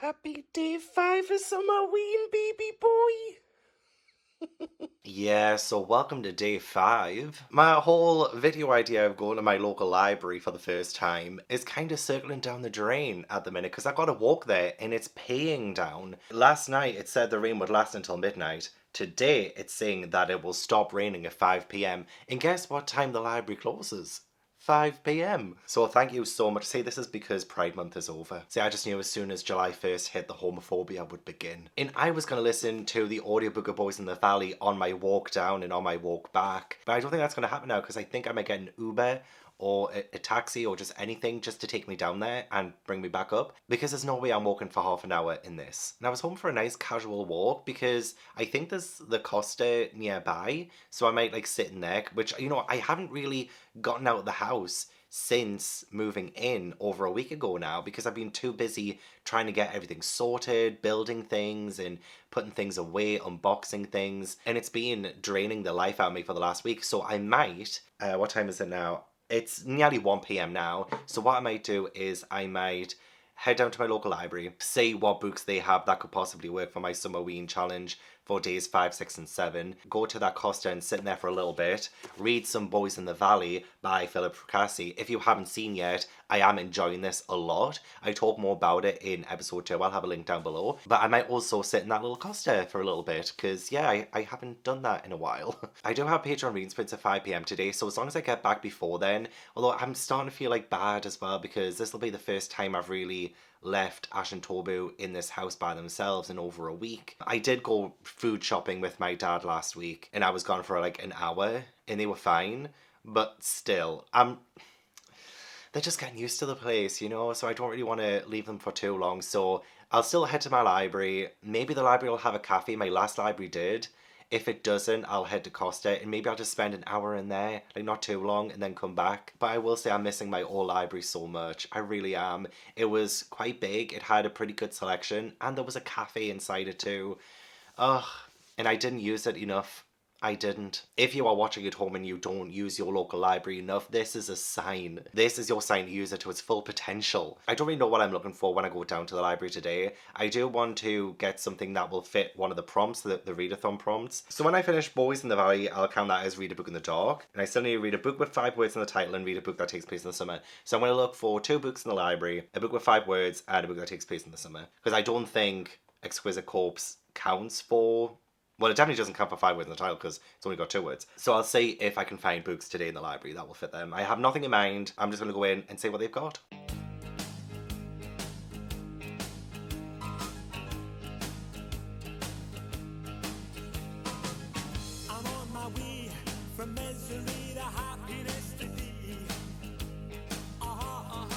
Happy day 5 of Summerween, baby boy. Yeah, so welcome to day 5. My whole video idea of going to my local library for the first time is kind of circling down the drain at the minute because I got to walk there and it's paying down. Last night it said the rain would last until midnight. Today it's saying that it will stop raining at 5 p.m. And guess what time the library closes? 5 p.m. So thank you so much. See, this is because Pride Month is over. See, I just knew as soon as July 1st hit, the homophobia would begin. And I was going to listen to the audiobook of Boys in the Valley on my walk down and on my walk back. But I don't think that's going to happen now because I think I might get an Uber or a taxi or just anything just to take me down there and bring me back up, because there's no way I'm walking for half an hour in this. And I was home for a nice casual walk because I think there's the Costa nearby, so I might like sit in there, which, you know, I haven't really gotten out of the house since moving in over a week ago now because I've been too busy trying to get everything sorted, building things and putting things away, unboxing things, and it's been draining the life out of me for the last week. So I might, what time is it now? It's nearly 1 p.m. now, so what I might do is I might head down to my local library, see what books they have that could possibly work for my Summerween challenge for days 5, 6 and 7, go to that Costa and sit in there for a little bit, read some Boys in the Valley by Philip Bruchac. If you haven't seen yet, I am enjoying this a lot. I talk more about it in episode 2, I'll have a link down below. But I might also sit in that little Costa for a little bit, because yeah, I haven't done that in a while. I do have Patreon reading sprints at 5 p.m. today, so as long as I get back before then, although I'm starting to feel like bad as well, because this will be the first time I've really left Ash and Tobu in this house by themselves in over a week. I did go food shopping with my dad last week and I was gone for like an hour and they were fine, but still, they're just getting used to the place, you know, so I don't really want to leave them for too long. So I'll still head to my library. Maybe the library will have a cafe. My last library did. If it doesn't, I'll head to Costa and maybe I'll just spend an hour in there, like not too long, and then come back. But I will say I'm missing my old library so much. I really am. It was quite big. It had a pretty good selection and there was a cafe inside it too. Ugh, and I didn't use it enough. I didn't. If you are watching at home and you don't use your local library enough, this is a sign. This is your sign to use it to its full potential. I don't really know what I'm looking for when I go down to the library today. I do want to get something that will fit one of the prompts, the readathon prompts. So when I finish Boys in the Valley, I'll count that as read a book in the dark. And I still need to read a book with 5 words in the title and read a book that takes place in the summer. So I'm going to look for 2 books in the library, a book with 5 words and a book that takes place in the summer. Because I don't think Exquisite Corpse counts for... Well, it definitely doesn't count for 5 words in the title because it's only got 2 words. So I'll see if I can find books today in the library that will fit them. I have nothing in mind. I'm just going to go in and see what they've got. I'm on my way from misery to happiness today. I'm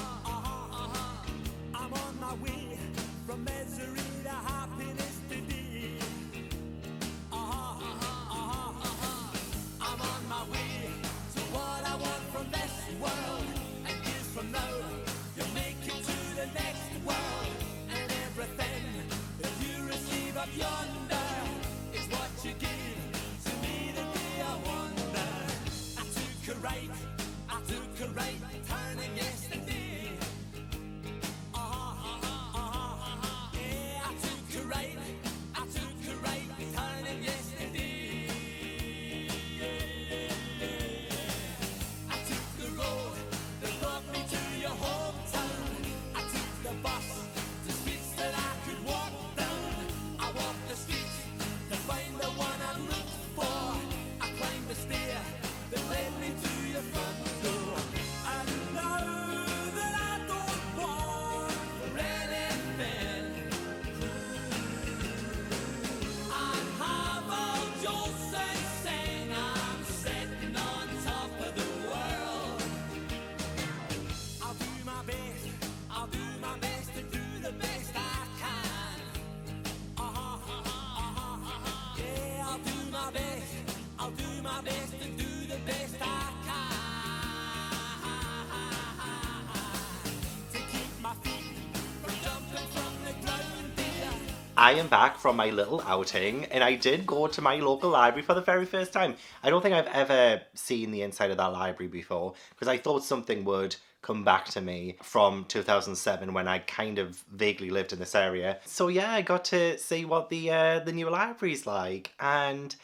on my way from misery to happiness today. I'm on my way to what I want from this world. And years from now, you'll make it to the next world. And everything that you receive up yonder is what you give to me today, I wonder. I took a right turning yesterday. Yeah, I took a right turning yesterday. I took the road that brought me to your hometown. I took the bus to streets that I could walk down. I walked the streets to find the one I looked for. I climbed the stair that led me to your front door. And now that I don't want for anything, I have all jokes and saying I'm sitting on top of the world. I'll do my best to do the best I can. Yeah, I'll do my best to do the best I can. To keep my feet from jumping from the ground, dear. I am back from my little outing and I did go to my local library for the very first time. I don't think I've ever seen the inside of that library before because I thought something would come back to me from 2007 when I kind of vaguely lived in this area. So yeah, I got to see what the new library's like, and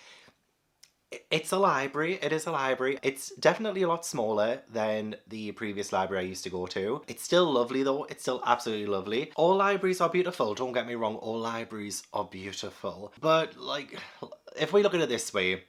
it's a library. It is a library. It's definitely a lot smaller than the previous library I used to go to. It's still lovely though. It's still absolutely lovely. All libraries are beautiful. Don't get me wrong. All libraries are beautiful. But like, if we look at it this way,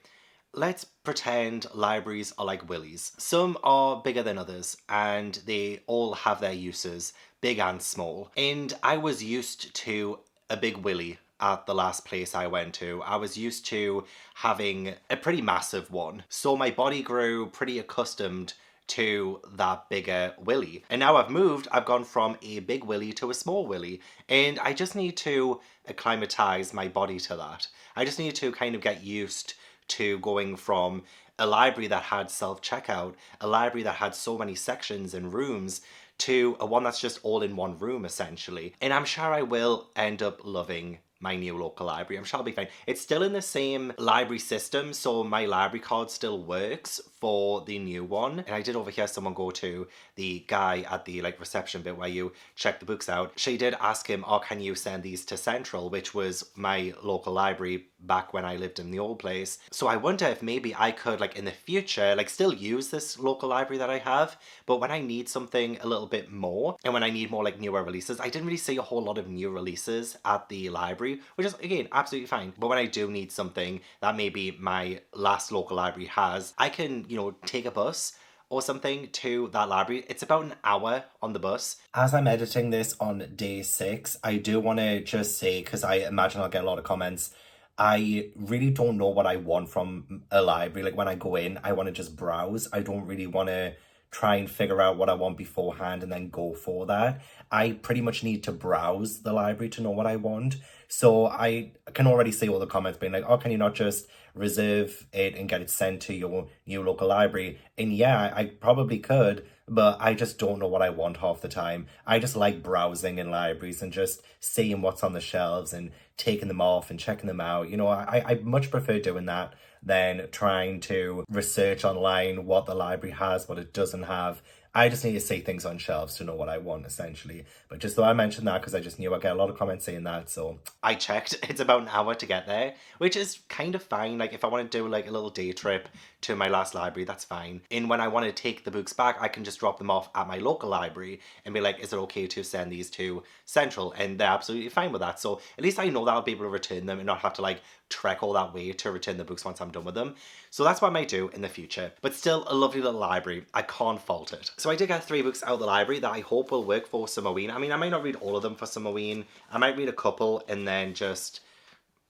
let's pretend libraries are like willies. Some are bigger than others and they all have their uses, big and small. And I was used to a big willy at the last place I went to. I was used to having a pretty massive one. So my body grew pretty accustomed to that bigger willy. And now I've moved, I've gone from a big willy to a small willy. And I just need to acclimatize my body to that. I just need to kind of get used to going from a library that had self-checkout, a library that had so many sections and rooms, to a one that's just all in one room essentially. And I'm sure I will end up loving my new local library. I'm sure I'll be fine. It's still in the same library system, so my library card still works for the new one. And I did overhear someone go to the guy at the like reception bit where you check the books out. She did ask him, oh, can you send these to Central, which was my local library back when I lived in the old place. So I wonder if maybe I could, like in the future, like still use this local library that I have, but when I need something a little bit more, and when I need more like newer releases, I didn't really see a whole lot of new releases at the library, which is again absolutely fine. But when I do need something that maybe my last local library has, I can, you know, take a bus or something to that library. It's about an hour on the bus. As I'm editing this on day 6, I do want to just say, because I imagine I'll get a lot of comments, I really don't know what I want from a library. Like when I go in, I want to just browse. I don't really want to try and figure out what I want beforehand and then go for that. I pretty much need to browse the library to know what I want. So I can already see all the comments being like, oh, can you not just reserve it and get it sent to your new local library? And yeah, I probably could, but I just don't know what I want half the time. I just like browsing in libraries and just seeing what's on the shelves and taking them off and checking them out. You know, I much prefer doing that than trying to research online what the library has, what it doesn't have. I just need to see things on shelves to know what I want, essentially. But just though I mentioned that because I just knew I'd get a lot of comments saying that, so I checked. It's about an hour to get there, which is kind of fine. Like if I want to do like a little day trip to my last library, that's fine. And when I want to take the books back, I can just drop them off at my local library and be like, is it okay to send these to Central? And they're absolutely fine with that. So at least I know that I'll be able to return them and not have to like trek all that way to return the books once I'm done with them. So that's what I might do in the future. But still a lovely little library. I can't fault it. So I did get 3 books out of the library that I hope will work for Summerween. I mean, I might not read all of them for Summerween. I might read a couple and then just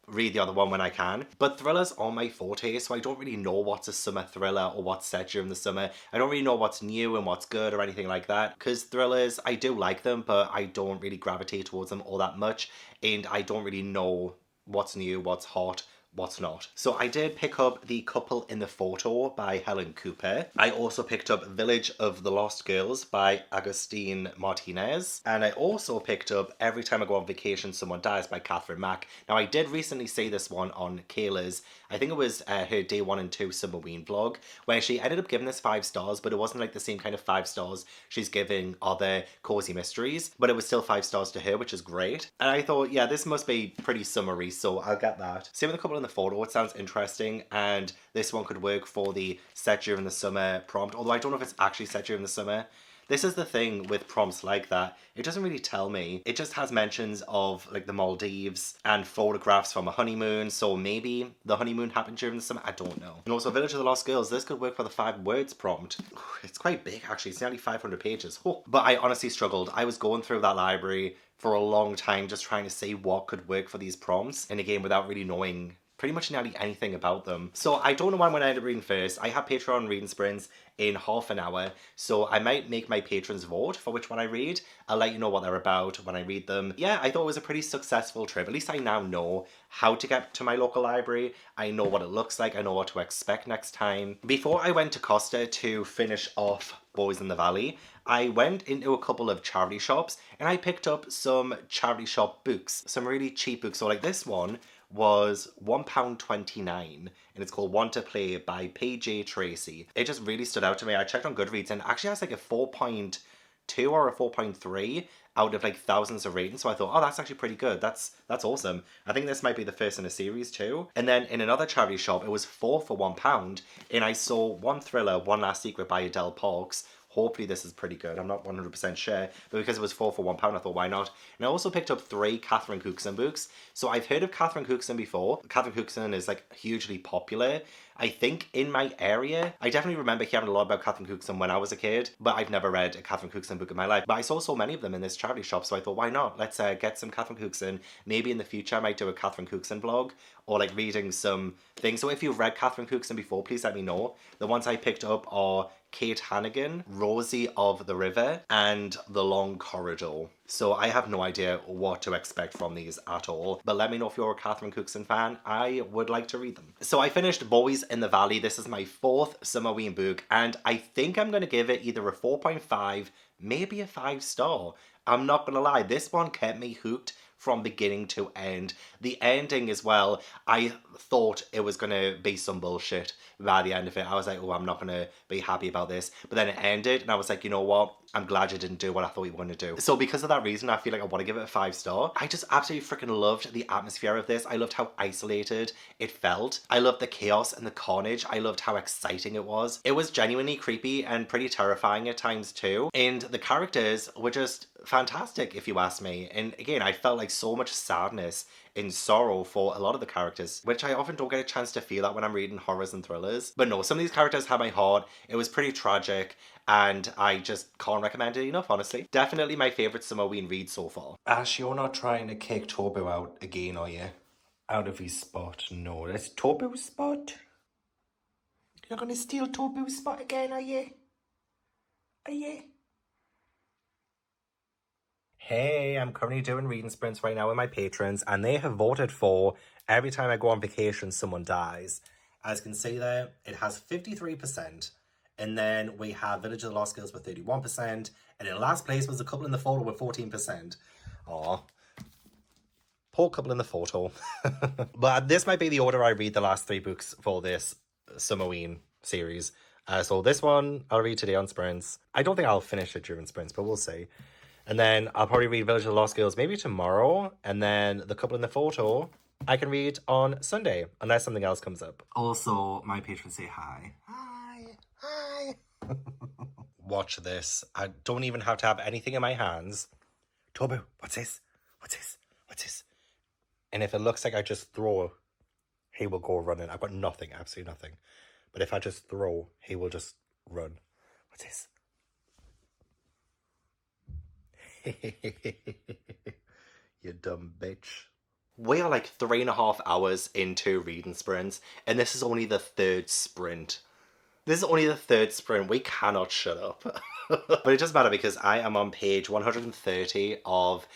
read the other one when I can. But thrillers are my forte, so I don't really know what's a summer thriller or what's set during the summer. I don't really know what's new and what's good or anything like that, because thrillers, I do like them, but I don't really gravitate towards them all that much, and I don't really know what's new, what's hot, what's not. So I did pick up The Couple in the Photo by Helen Cooper. I also picked up Village of the Lost Girls by Agustin Martinez. And I also picked up Every Time I Go on Vacation Someone Dies by Mack. Now I did recently see this one on Kayla's, I think it was her day 1 and 2 Summerween vlog, where she ended up giving this 5 stars, but it wasn't like the same kind of 5 stars she's giving other cozy mysteries, but it was still 5 stars to her, which is great. And I thought, yeah, this must be pretty summery, so I'll get that. Same with The Couple in the Photo, it sounds interesting, and this one could work for the set during the summer prompt, although I don't know if it's actually set during the summer. This is the thing with prompts like that. It doesn't really tell me. It just has mentions of like the Maldives and photographs from a honeymoon. So maybe the honeymoon happened during the summer. I don't know. And also Village of the Lost Girls. This could work for the 5 words prompt. It's quite big actually. It's nearly 500 pages. Oh. But I honestly struggled. I was going through that library for a long time just trying to see what could work for these prompts. And again, without really knowing pretty much nearly anything about them. So I don't know what I'm going to end up reading first. I have Patreon reading sprints in half an hour, so I might make my patrons vote for which one I read. I'll let you know what they're about when I read them. Yeah, I thought it was a pretty successful trip. At least I now know how to get to my local library. I know what it looks like. I know what to expect next time. Before I went to Costa to finish off Boys in the Valley, I went into a couple of charity shops and I picked up some charity shop books, some really cheap books. So like this one was £1.29, and it's called Want to Play by PJ Tracy. It just really stood out to me. I checked on Goodreads and it actually has like a 4.2 or a 4.3 out of like thousands of ratings. So I thought, oh, that's actually pretty good. That's awesome. I think this might be the first in a series too. And then in another charity shop, it was 4 for £1, and I saw one thriller, One Last Secret by Adele Parks. Hopefully this is pretty good. I'm not 100% sure, but because it was 4 for £1, I thought, why not? And I also picked up 3 Catherine Cookson books. So I've heard of Catherine Cookson before. Catherine Cookson is like hugely popular. I think in my area, I definitely remember hearing a lot about Catherine Cookson when I was a kid, but I've never read a Catherine Cookson book in my life. But I saw so many of them in this charity shop, so I thought, why not? Let's get some Catherine Cookson. Maybe in the future I might do a Catherine Cookson vlog, or like reading some things. So if you've read Catherine Cookson before, please let me know. The ones I picked up are Kate Hannigan, Rosie of the River, and The Long Corridor. So I have no idea what to expect from these at all, but let me know if you're a Catherine Cookson fan. I would like to read them. So I finished Boys in the Valley. This is my 4th Summerween book, and I think I'm going to give it either a 4.5, maybe a 5-star. I'm not going to lie, this one kept me hooked from beginning to end. The ending as well, I thought it was going to be some bullshit by the end of it. I was like, oh, I'm not going to be happy about this. But then it ended, and I was like, you know what? I'm glad you didn't do what I thought you were going to do. So because of that reason, I feel like I want to give it a 5-star. I just absolutely freaking loved the atmosphere of this. I loved how isolated it felt. I loved the chaos and the carnage. I loved how exciting it was. It was genuinely creepy and pretty terrifying at times too. And the characters were just fantastic, if you ask me. And again, I felt like so much sadness and sorrow for a lot of the characters, which I often don't get a chance to feel that when I'm reading horrors and thrillers. But no, some of these characters had my heart. It was pretty tragic, and I just can't recommend it enough, honestly. Definitely my favourite Summerween read so far. Ash, you're not trying to kick Tobu out again, are you? Out of his spot? No, that's Tobu's spot. You're gonna steal Tobu's spot again, are you? Are you? Hey, I'm currently doing reading sprints right now with my patrons, and they have voted for every time I go on vacation, someone dies. As you can see there, it has 53%. And then we have Village of the Lost Girls with 31%. And in last place was a couple in the photo with 14%. Aw. Poor couple in the photo. But this might be the order I read the last 3 books for this Summerween series. So this one I'll read today on sprints. I don't think I'll finish it during sprints, but we'll see. And then I'll probably read Village of the Lost Girls maybe tomorrow. And then the couple in the photo I can read on Sunday, unless something else comes up. Also, my patrons say hi. Hi. Hi. Watch this. I don't even have to have anything in my hands. Tobu, what's this? What's this? What's this? And if it looks like I just throw, he will go running. I've got nothing, absolutely nothing. But if I just throw, he will just run. What's this? You dumb bitch. We are like 3.5 hours into reading sprints, and this is only the 3rd sprint. This is only the 3rd sprint. We cannot shut up. But it doesn't matter because I am on page 130 of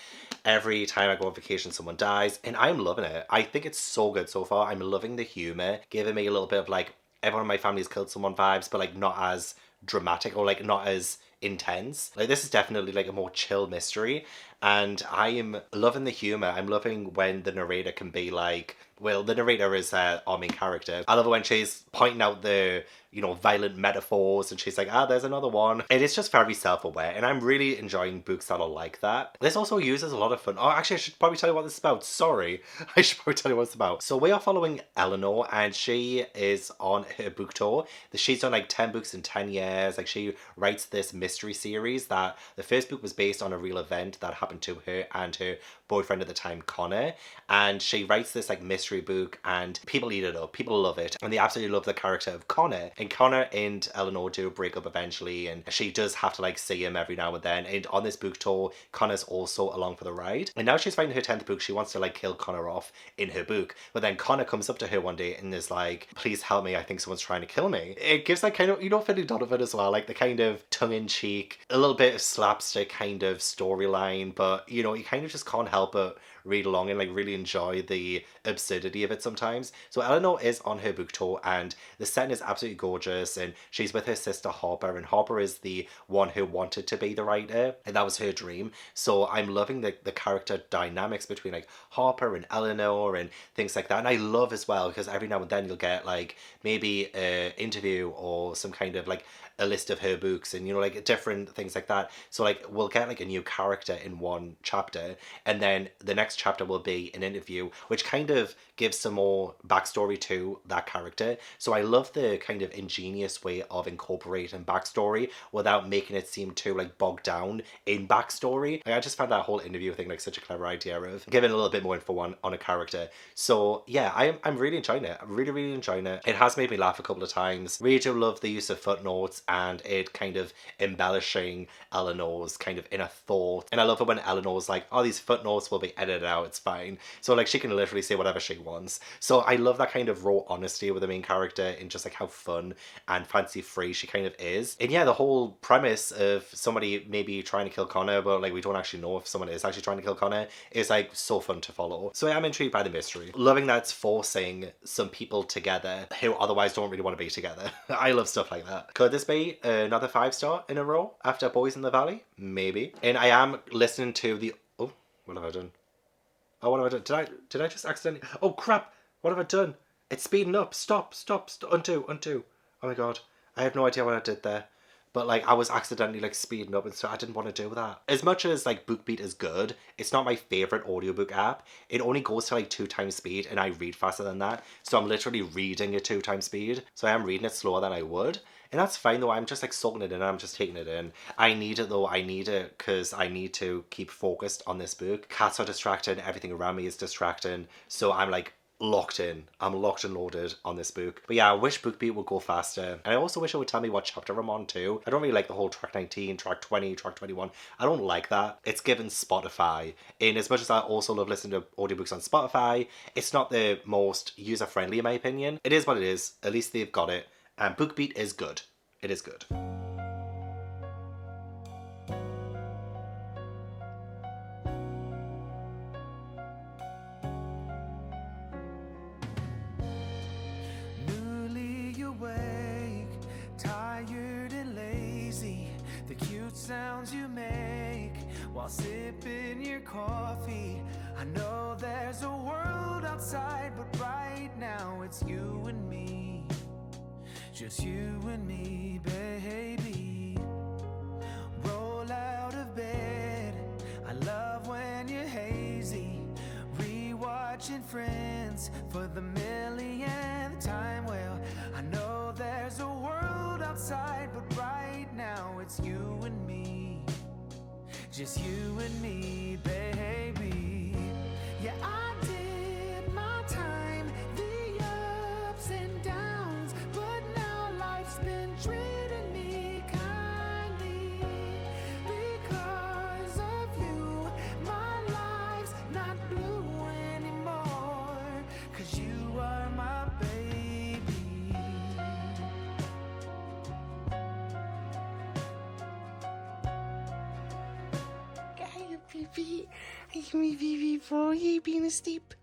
Every Time I Go on Vacation Someone Dies, and I'm loving it. I think it's so good so far. I'm loving the humour, giving me a little bit of like everyone in my family's killed someone vibes, but like not as dramatic or like not as intense. Like this is definitely like a more chill mystery, and I am loving the humor. I'm loving when the narrator can be like, well, the narrator is our main character. I love it when she's pointing out the, you know, violent metaphors, and she's like, there's another one. And it's just very self-aware, and I'm really enjoying books that are like that. This also uses a lot of fun. Oh, actually, I should probably tell you what this is about. Sorry. I should probably tell you what it's about. So we are following Eleanor, and she is on her book tour. She's done like 10 books in 10 years. Like she writes this mystery series that the first book was based on a real event that happened to her and her boyfriend at the time, Connor. And she writes this like mystery book, and people eat it up. People love it, and they absolutely love the character of Connor. And Connor and Eleanor do break up eventually, and she does have to like see him every now and then. And on this book tour, Connor's also along for the ride. And now she's writing her 10th book. She wants to like kill Connor off in her book. But then Connor comes up to her one day and is like, please help me, I think someone's trying to kill me. It gives like kind of, you know, Philly Donovan as well, like the kind of tongue-in-cheek, a little bit of slapstick kind of storyline, but you know, you kind of just can't help but read along and like really enjoy the absurdity of it sometimes. So Eleanor is on her book tour and the setting is absolutely gorgeous, and she's with her sister Harper, and Harper is the one who wanted to be the writer and that was her dream. So I'm loving the character dynamics between like Harper and Eleanor and things like that. And I love as well because every now and then you'll get like maybe an interview or some kind of like a list of her books and, you know, like different things like that. So like we'll get like a new character in one chapter and then the next chapter will be an interview, which kind of gives some more backstory to that character. So I love the kind of ingenious way of incorporating backstory without making it seem too like bogged down in backstory. Like, I just found that whole interview thing like such a clever idea of giving a little bit more info on a character. So yeah, I'm really enjoying it. I'm really enjoying it. It has made me laugh a couple of times. Really do love the use of footnotes and it kind of embellishing Eleanor's kind of inner thought. And I love it when Eleanor's like, oh, these footnotes will be edited out, it's fine. So like she can literally say whatever she wants. So I love that kind of raw honesty with the main character and just like how fun and fancy free she kind of is. And yeah, the whole premise of somebody maybe trying to kill Connor, but like we don't actually know if someone is actually trying to kill Connor, is like so fun to follow. So I'm intrigued by the mystery. Loving that it's forcing some people together who otherwise don't really want to be together. I love stuff like that. Could this be another 5-star in a row after Boys in the Valley? Maybe. And I am listening to the... Oh, what have I done? Oh, what have I done? Did I just accidentally... Oh, crap! What have I done? It's speeding up. Stop. Undo. Oh my god. I have no idea what I did there. But like I was accidentally like speeding up and so I didn't want to do that. As much as like BookBeat is good, it's not my favorite audiobook app. It only goes to like 2 times speed and I read faster than that. So I'm literally reading at 2 times speed. So I am reading it slower than I would. And that's fine though, I'm just like soaking it in, I'm just taking it in. I need it though, I need it because I need to keep focused on this book. Cats are distracting, everything around me is distracting. So I'm like locked in. I'm locked and loaded on this book. But yeah, I wish BookBeat would go faster. And I also wish it would tell me what chapter I'm on too. I don't really like the whole track 19, track 20, track 21. I don't like that. It's given Spotify. And as much as I also love listening to audiobooks on Spotify, it's not the most user-friendly in my opinion. It is what it is. At least they've got it. And BookBeat is good. It is good. Newly awake, tired and lazy, the cute sounds you make while sipping your coffee. I know there's a world outside, but right now it's you and me. Just you and me, baby. Roll out of bed. I love when you're hazy. Rewatching Friends for the millionth time. Well, I know there's a world outside, but right now it's you and me. Just you and me, baby. Yeah, I did my time, the ups and downs, but now life's been treating me kindly. Because of you, my life's not blue anymore. 'Cause you are my baby. My baby boy, you been asleep?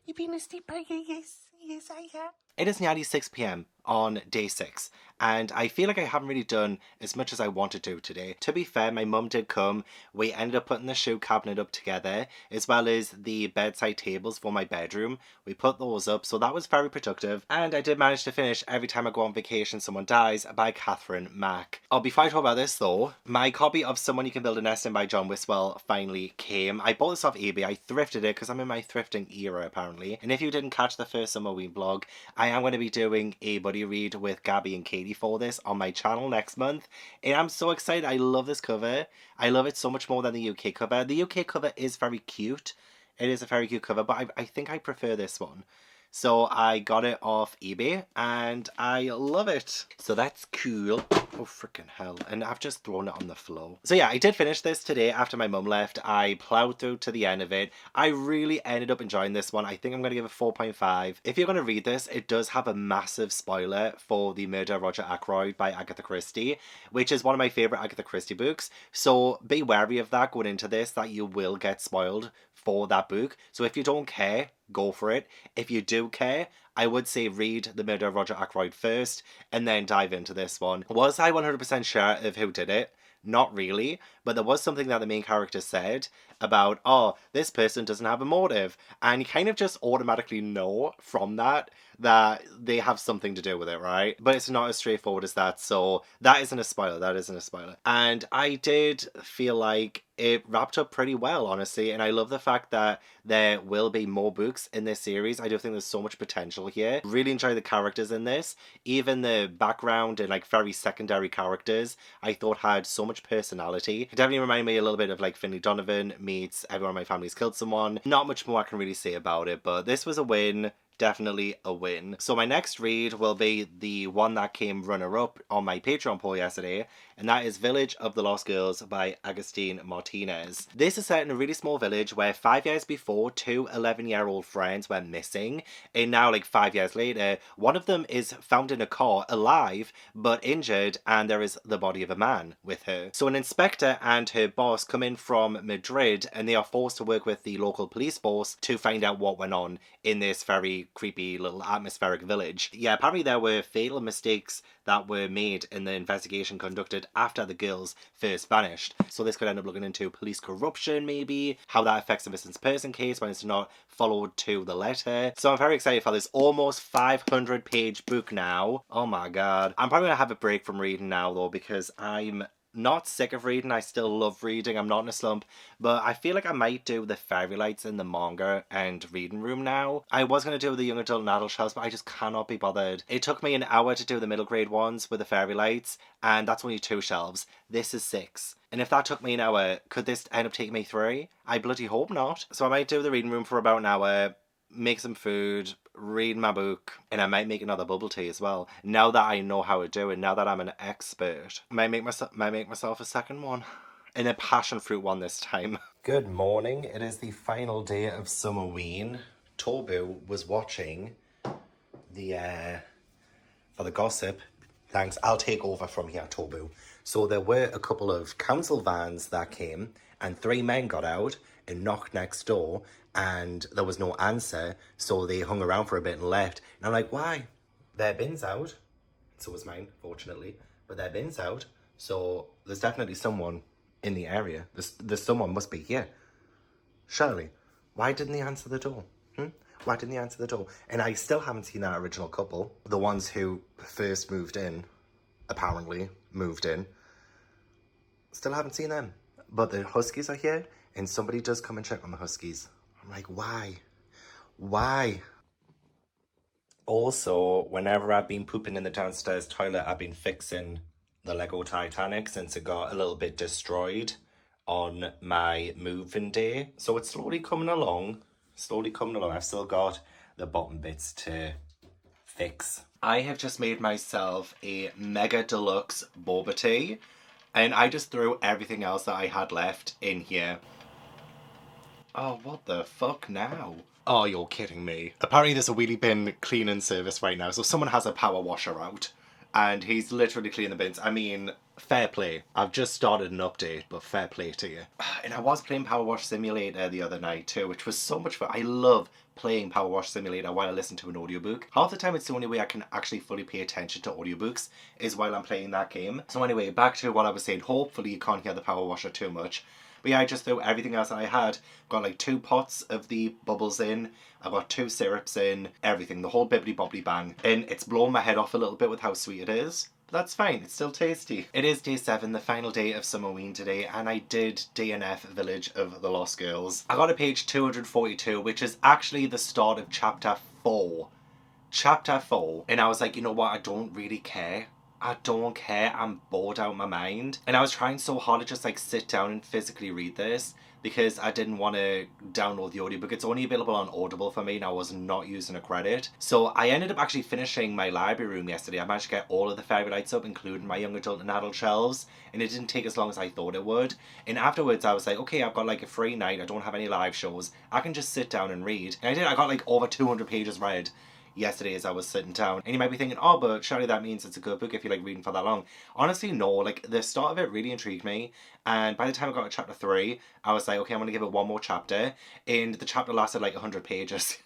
You been asleep? Yes, I have. It is nearly 6 p.m. on day 6 and I feel like I haven't really done as much as I wanted to today. To be fair, my mum did come. We ended up putting the shoe cabinet up together as well as the bedside tables for my bedroom. We put those up, so that was very productive, and I did manage to finish Every Time I Go on Vacation Someone Dies by Catherine Mack. Oh, before I talk about this though, my copy of Someone You Can Build a Nest In by John Wiswell finally came. I bought this off eBay. I thrifted it because I'm in my thrifting era apparently, and if you didn't catch the first Summerween vlog, I am going to be doing a buddy read with Gabby and Katie for this on my channel next month, and I'm so excited. I love this cover. I love it so much more than the UK cover. The UK cover is very cute. It is a very cute cover, but I think I prefer this one. So I got it off eBay and I love it. So that's cool. Oh, freaking hell. And I've just thrown it on the floor. So yeah, I did finish this today after my mum left. I plowed through to the end of it. I really ended up enjoying this one. I think I'm going to give it 4.5. If you're going to read this, it does have a massive spoiler for The Murder of Roger Ackroyd by Agatha Christie, which is one of my favourite Agatha Christie books. So be wary of that going into this, that you will get spoiled for that book. So if you don't care, go for it. If you do care, I would say read The Murder of Roger Ackroyd first and then dive into this one. Was I 100% sure of who did it? Not really, but there was something that the main character said about, oh, this person doesn't have a motive. And you kind of just automatically know from that they have something to do with it, right? But it's not as straightforward as that, so that isn't a spoiler, that isn't a spoiler. And I did feel like it wrapped up pretty well, honestly, and I love the fact that there will be more books in this series. I do think there's so much potential here. Really enjoy the characters in this. Even the background and like very secondary characters I thought had so much personality. It definitely reminded me a little bit of like Finley Donovan meets Everyone in My Family's Killed Someone. Not much more I can really say about it, but this was a win. Definitely a win. So my next read will be the one that came runner-up on my Patreon poll yesterday, and that is Village of the Lost Girls by Agustin Martinez. This is set in a really small village where 5 years before, two 11-year-old friends went missing, and now like 5 years later, one of them is found in a car alive but injured, and there is the body of a man with her. So an inspector and her boss come in from Madrid, and they are forced to work with the local police force to find out what went on in this very creepy little atmospheric village. Yeah, apparently there were fatal mistakes that were made in the investigation conducted after the girls first vanished. So this could end up looking into police corruption, maybe, how that affects the missing person case when it's not followed to the letter. So I'm very excited for this almost 500-page book now. Oh my god. I'm probably gonna have a break from reading now though, because I'm not sick of reading. I still love reading. I'm not in a slump, but I feel like I might do the fairy lights in the manga and reading room now. I was going to do the young adult and adult shelves, but I just cannot be bothered. It took me an hour to do the middle grade ones with the fairy lights, and that's only 2 shelves. This is 6. And if that took me an hour, could this end up taking me 3? I bloody hope not. So I might do the reading room for about an hour, make some food, read my book, and I might make another bubble tea as well. Now that I know how to do it, now that I'm an expert, might make myself a second one. And a passion fruit one this time. Good morning. It is the final day of Summerween. Tobu was watching for the gossip. Thanks, I'll take over from here, Tobu. So there were a couple of council vans that came, and 3 men got out and knocked next door, and there was no answer, so they hung around for a bit and left. And I'm like, why? Their bin's out. So was mine, fortunately. But their bin's out, so there's definitely someone in the area. There's someone must be here. Surely. Why didn't they answer the door? Why didn't they answer the door? And I still haven't seen that original couple. The ones who first moved in, apparently moved in. Still haven't seen them. But the Huskies are here, and somebody does come and check on the Huskies. I'm like, why? Why? Also, whenever I've been pooping in the downstairs toilet, I've been fixing the Lego Titanic since it got a little bit destroyed on my moving day. So it's slowly coming along. I've still got the bottom bits to fix. I have just made myself a mega deluxe boba tea, and I just threw everything else that I had left in here. Oh, what the fuck now? Oh, you're kidding me. Apparently there's a wheelie bin cleaning service right now, so someone has a power washer out, and he's literally cleaning the bins. I mean, fair play. I've just started an update, but fair play to you. And I was playing Power Wash Simulator the other night too, which was so much fun. I love playing Power Wash Simulator while I listen to an audiobook. Half the time it's the only way I can actually fully pay attention to audiobooks is while I'm playing that game. So anyway, back to what I was saying. Hopefully you can't hear the power washer too much. But yeah, I just threw everything else that I had. Got like 2 pots of the bubbles in. I've got 2 syrups in. Everything. The whole bibbly bobbly bang. And it's blown my head off a little bit with how sweet it is. But that's fine. It's still tasty. It is day 7, the final day of Summerween today. And I did DNF Village of the Lost Girls. I got to page 242, which is actually the start of chapter 4. Chapter 4. And I was like, you know what? I don't really care I don't care. I'm bored out of my mind. And I was trying so hard to just like sit down and physically read this because I didn't want to download the audiobook. It's only available on Audible for me and I was not using a credit. So I ended up actually finishing my library room yesterday. I managed to get all of the favourites up, including my young adult and adult shelves. And it didn't take as long as I thought it would. And afterwards I was like, okay, I've got like a free night. I don't have any live shows. I can just sit down and read. And I did. I got like over 200 pages read yesterday as I was sitting down. And you might be thinking, oh, but surely that means it's a good book if you like reading for that long. Honestly, no. Like, the start of it really intrigued me. And by the time I got to chapter 3, I was like, okay, I'm going to give it one more chapter. And the chapter lasted like 100 pages.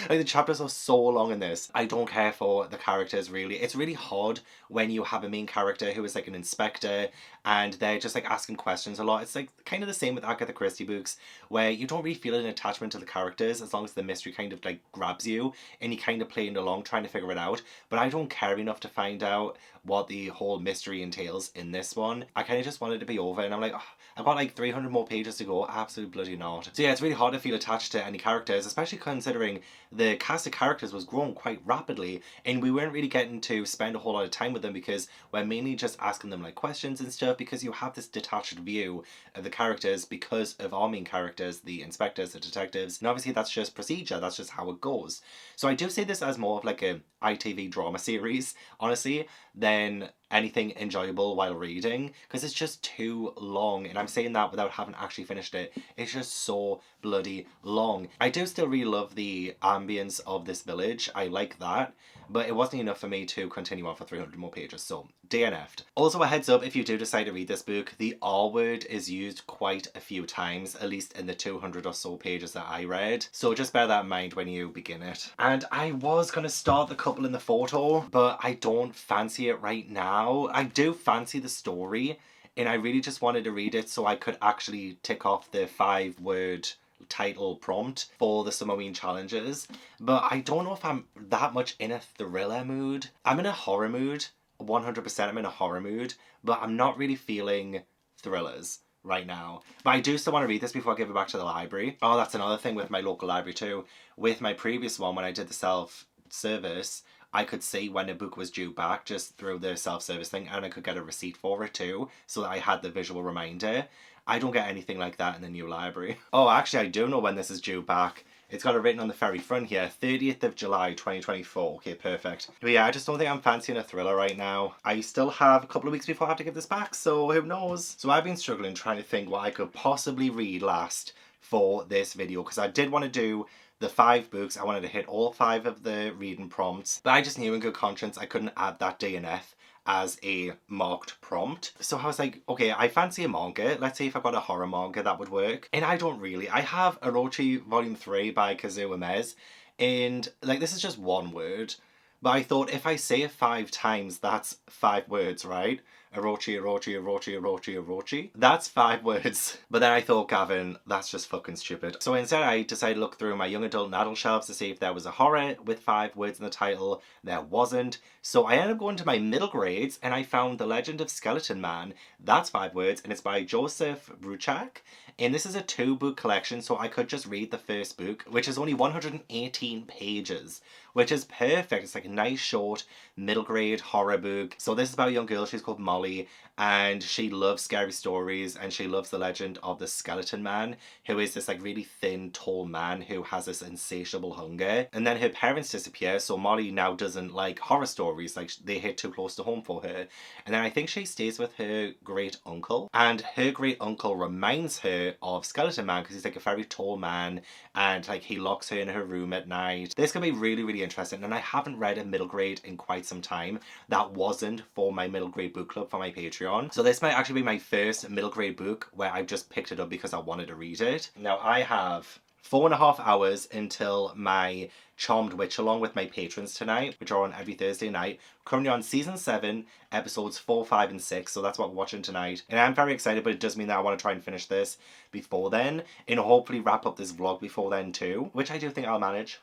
Like, the chapters are so long in this. I don't care for the characters, really. It's really hard when you have a main character who is like an inspector and they're just like asking questions a lot. It's like kind of the same with Agatha Christie books where you don't really feel an attachment to the characters as long as the mystery kind of like grabs you and you kind of playing along trying to figure it out. But I don't care enough to find out what the whole mystery entails in this one. I kind of just wanted to be over and I'm like, oh, I've got like 300 more pages to go. Absolutely bloody not. So yeah, it's really hard to feel attached to any characters, especially considering the cast of characters was grown quite rapidly and we weren't really getting to spend a whole lot of time with them because we're mainly just asking them like questions and stuff because you have this detached view of the characters because of our main characters, the inspectors, the detectives, and obviously that's just procedure, that's just how it goes. So I do see this as more of like a ITV drama series, honestly, than anything enjoyable while reading because it's just too long, and I'm saying that without having actually finished it. It's just so bloody long. I do still really love the ambience of this village. I like that, but it wasn't enough for me to continue on for 300 more pages, so DNF'd. Also, a heads up, if you do decide to read this book, the R word is used quite a few times, at least in the 200 or so pages that I read, so just bear that in mind when you begin it. And I was going to start the couple in the photo, but I don't fancy it right now. I do fancy the story, and I really just wanted to read it so I could actually tick off the 5-word title prompt for the Summerween challenges, but I don't know if I'm that much in a thriller mood. I'm in a horror mood, 100% I'm in a horror mood, but I'm not really feeling thrillers right now. But I do still want to read this before I give it back to the library. Oh, that's another thing with my local library too. With my previous one, when I did the self-service, I could see when a book was due back just through the self-service thing, and I could get a receipt for it too, so that I had the visual reminder. I don't get anything like that in the new library. Oh, actually, I do know when this is due back. It's got it written on the very front here, 30th of July 2024. Okay, perfect. But yeah, I just don't think I'm fancying a thriller right now. I still have a couple of weeks before I have to give this back, so who knows? So I've been struggling trying to think what I could possibly read last for this video, because I did want to do the 5 books. I wanted to hit all 5 of the reading prompts, but I just knew in good conscience I couldn't add that DNF as a marked prompt. So I was like, okay, I fancy a manga. Let's see if I've got a horror manga that would work. And I don't really. I have Orochi Volume 3 by Kazuo Umezz, and like, this is just one word, but I thought if I say it 5 times, that's 5 words, right? Orochi, Orochi, Orochi, Orochi, Orochi. That's 5 words. But then I thought, Gavin, that's just fucking stupid. So instead I decided to look through my young adult and adult shelves to see if there was a horror with 5 words in the title. There wasn't. So I ended up going to my middle grades and I found The Legend of Skeleton Man. That's 5 words and it's by Joseph Bruchac. And this is a 2-book collection, so I could just read the first book, which is only 118 pages, which is perfect. It's like a nice short middle grade horror book. So this is about a young girl, she's called Molly, and she loves scary stories and she loves the legend of the Skeleton Man, who is this like really thin, tall man who has this insatiable hunger. And then her parents disappear, so Molly now doesn't like horror stories, like they hit too close to home for her. And then I think she stays with her great uncle, and her great uncle reminds her of Skeleton Man because he's like a very tall man and like he locks her in her room at night. This could be really, really interesting, and I haven't read a middle grade in quite some time that wasn't for my middle grade book club for my Patreon. So this might actually be my first middle grade book where I've just picked it up because I wanted to read it. Now I have 4.5 hours until my Charmed Witch along with my patrons tonight, which are on every Thursday night. Currently on season 7, episodes 4, 5 and 6, so that's what we're watching tonight. And I'm very excited, but it does mean that I want to try and finish this before then, and hopefully wrap up this vlog before then too, which I do think I'll manage.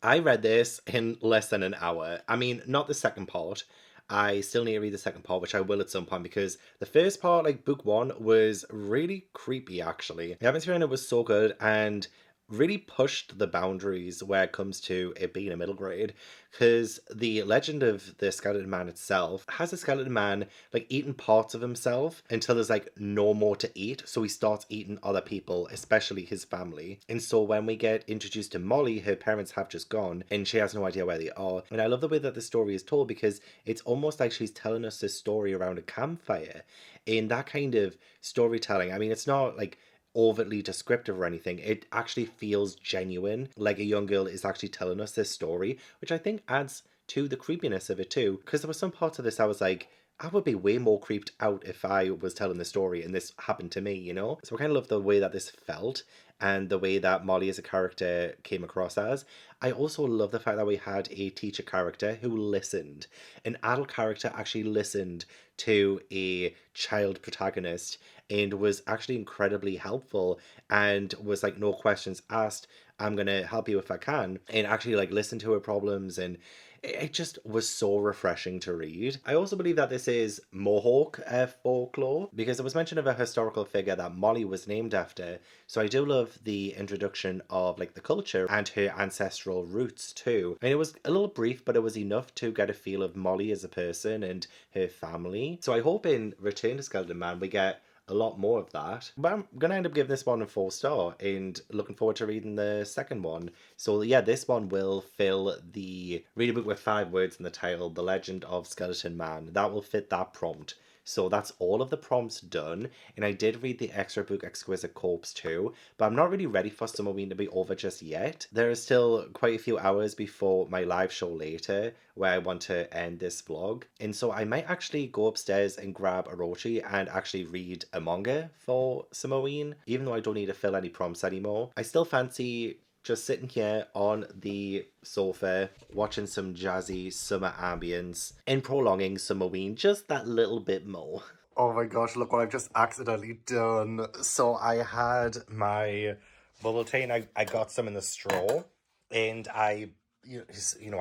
I read this in less than an hour. I mean, not the second part. I still need to read the second part, which I will at some point, because the first part, like book one, was really creepy, actually. The atmosphere in it was so good, and really pushed the boundaries where it comes to it being a middle grade, because the legend of the skeleton man itself has a skeleton man like eating parts of himself until there's like no more to eat, so he starts eating other people, especially his family. And so when we get introduced to Molly, her parents have just gone and she has no idea where they are. And I love the way that the story is told, because it's almost like she's telling us this story around a campfire. In that kind of storytelling, I mean, it's not like overtly descriptive or anything. It actually feels genuine, like a young girl is actually telling us this story, which I think adds to the creepiness of it too, because there were some parts of this I was like, I would be way more creeped out if I was telling the story and this happened to me, you know? So I kind of love the way that this felt and the way that Molly as a character came across as. I also love the fact that we had a teacher character who listened. An adult character actually listened to a child protagonist and was actually incredibly helpful and was like, no questions asked, I'm gonna help you if I can, and actually like listen to her problems, and it just was so refreshing to read. I also believe that this is Mohawk folklore, because it was mention of a historical figure that Molly was named after. So I do love the introduction of like the culture and her ancestral roots too. And it was a little brief, but it was enough to get a feel of Molly as a person and her family. So I hope in Return to Skeleton Man we get a lot more of that. But I'm gonna end up giving this one a 4-star and looking forward to reading the second one. So yeah, this one will fill the read a book with 5 words in the title, The Legend of Skeleton Man. That will fit that prompt. So that's all of the prompts done, and I did read the extra book Exquisite Corpse too, but I'm not really ready for Summerween to be over just yet. There is still quite a few hours before my live show later, where I want to end this vlog, and so I might actually go upstairs and grab Orochi and actually read a manga for Summerween, even though I don't need to fill any prompts anymore. I still fancy just sitting here on the sofa, watching some jazzy summer ambience and prolonging Summerween just that little bit more. Oh my gosh, look what I've just accidentally done. So I had my bubble tea and I got some in the straw, and I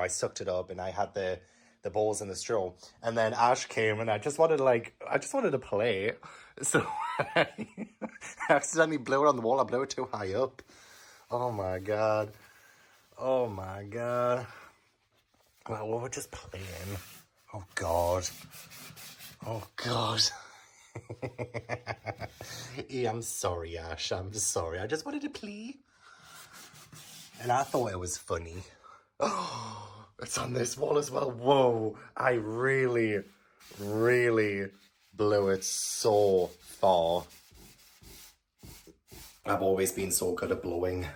sucked it up and I had the balls in the straw. And then Ash came and I just wanted to play. So I accidentally blew it on the wall. I blew it too high up. Oh my god. Oh my god. Well, we were just playing. Oh god. Oh god. Yeah, I'm sorry, Ash. I'm sorry. I just wanted to play. And I thought it was funny. Oh, it's on this wall as well. Whoa. I really, really blew it so far. I've always been so good at blowing.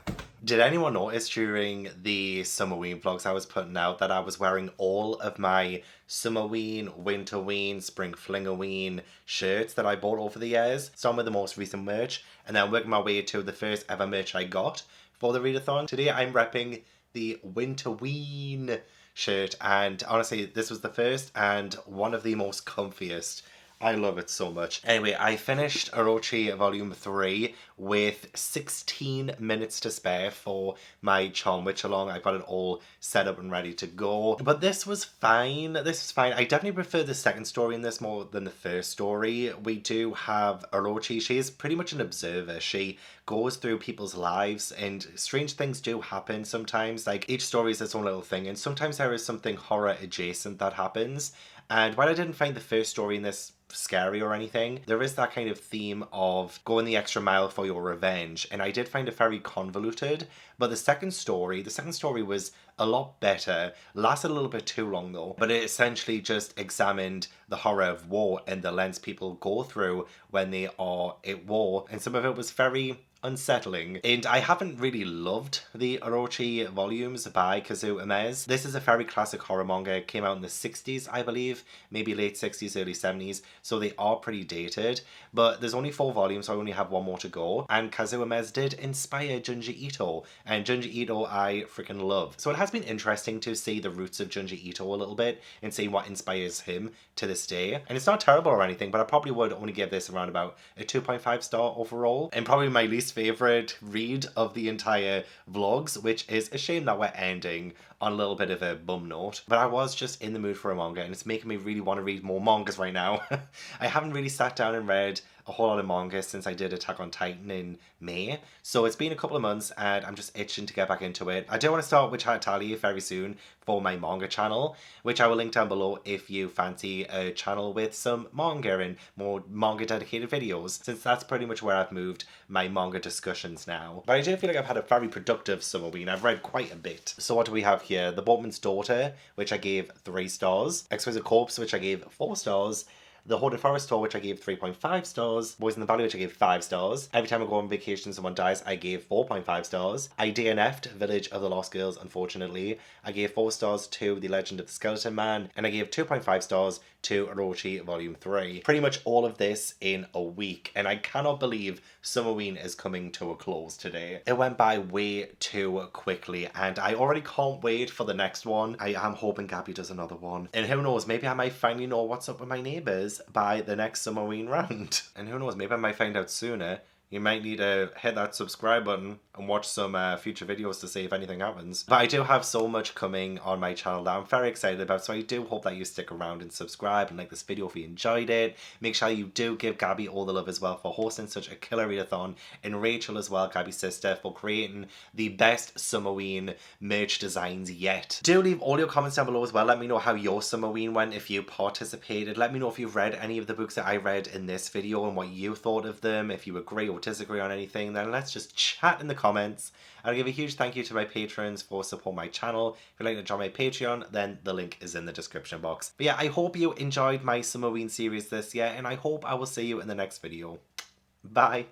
Did anyone notice during the Summerween vlogs I was putting out that I was wearing all of my Summerween, Winterween, Spring Flingoween shirts that I bought over the years? Some of the most recent merch, and then working my way to the first ever merch I got for the readathon. Today I'm repping the Winterween shirt, and honestly this was the first and one of the most comfiest. I love it so much. Anyway, I finished Orochi Volume 3 with 16 minutes to spare for my Charm Witch along. I got it all set up and ready to go. But this was fine. This was fine. I definitely prefer the second story in this more than the first story. We do have Orochi. She is pretty much an observer. She goes through people's lives and strange things do happen sometimes. Like, each story is its own little thing, and sometimes there is something horror adjacent that happens. And while I didn't find the first story in this scary or anything, there is that kind of theme of going the extra mile for your revenge, and I did find it very convoluted. But the second story was a lot better. Lasted a little bit too long though, but it essentially just examined the horror of war and the lens people go through when they are at war, and some of it was very unsettling. And I haven't really loved the Orochi volumes by Kazuo Umezz. This is a very classic horror manga. It came out in the 60s, I believe, maybe late 60s, early 70s, so they are pretty dated. But there's only 4 volumes, so I only have 1 more to go. And Kazuo Umezz did inspire Junji Ito, and Junji Ito I freaking love. So it has been interesting to see the roots of Junji Ito a little bit and see what inspires him to this day. And it's not terrible or anything, but I probably would only give this around about a 2.5 star overall, and probably my least least favourite read of the entire vlogs, which is a shame that we're ending on a little bit of a bum note. But I was just in the mood for a manga, and it's making me really want to read more mangas right now. I haven't really sat down and read a whole lot of manga since I did Attack on Titan in May, so it's been a couple of months and I'm just itching to get back into it. I do want to start with Alli very soon for my manga channel, which I will link down below if you fancy a channel with some manga and more manga dedicated videos, since that's pretty much where I've moved my manga discussions now. But I do feel like I've had a very productive Summerween. I've read quite a bit. So what do we have here? The Boatman's Daughter, which I gave 3 stars. Exquisite Corpse, which I gave 4 stars. The Haunted Forest Tour, which I gave 3.5 stars. Boys in the Valley, which I gave 5 stars. Every Time I Go on Vacation Someone Dies, I gave 4.5 stars. I DNF'd Village of the Lost Girls, unfortunately. I gave 4 stars to The Legend of the Skeleton Man, and I gave 2.5 stars to Orochi Volume 3. Pretty much all of this in a week, and I cannot believe Summerween is coming to a close today. It went by way too quickly, and I already can't wait for the next one. I am hoping Gabby does another one. And who knows, maybe I might finally know what's up with my neighbours by the next Summerween round. And who knows, maybe I might find out sooner. You might need to hit that subscribe button and watch some future videos to see if anything happens. But I do have so much coming on my channel that I'm very excited about, so I do hope that you stick around and subscribe and like this video if you enjoyed it. Make sure you do give Gabby all the love as well for hosting such a killer readathon, and Rachel as well, Gabby's sister, for creating the best Summerween merch designs yet. Do leave all your comments down below as well. Let me know how your Summerween went, if you participated. Let me know if you've read any of the books that I read in this video and what you thought of them. If you agree or disagree on anything, then let's just chat in the comments. I'll give a huge thank you to my patrons for supporting my channel. If you'd like to join my Patreon, then the link is in the description box. But yeah, I hope you enjoyed my Summerween series this year, and I hope I will see you in the next video. Bye.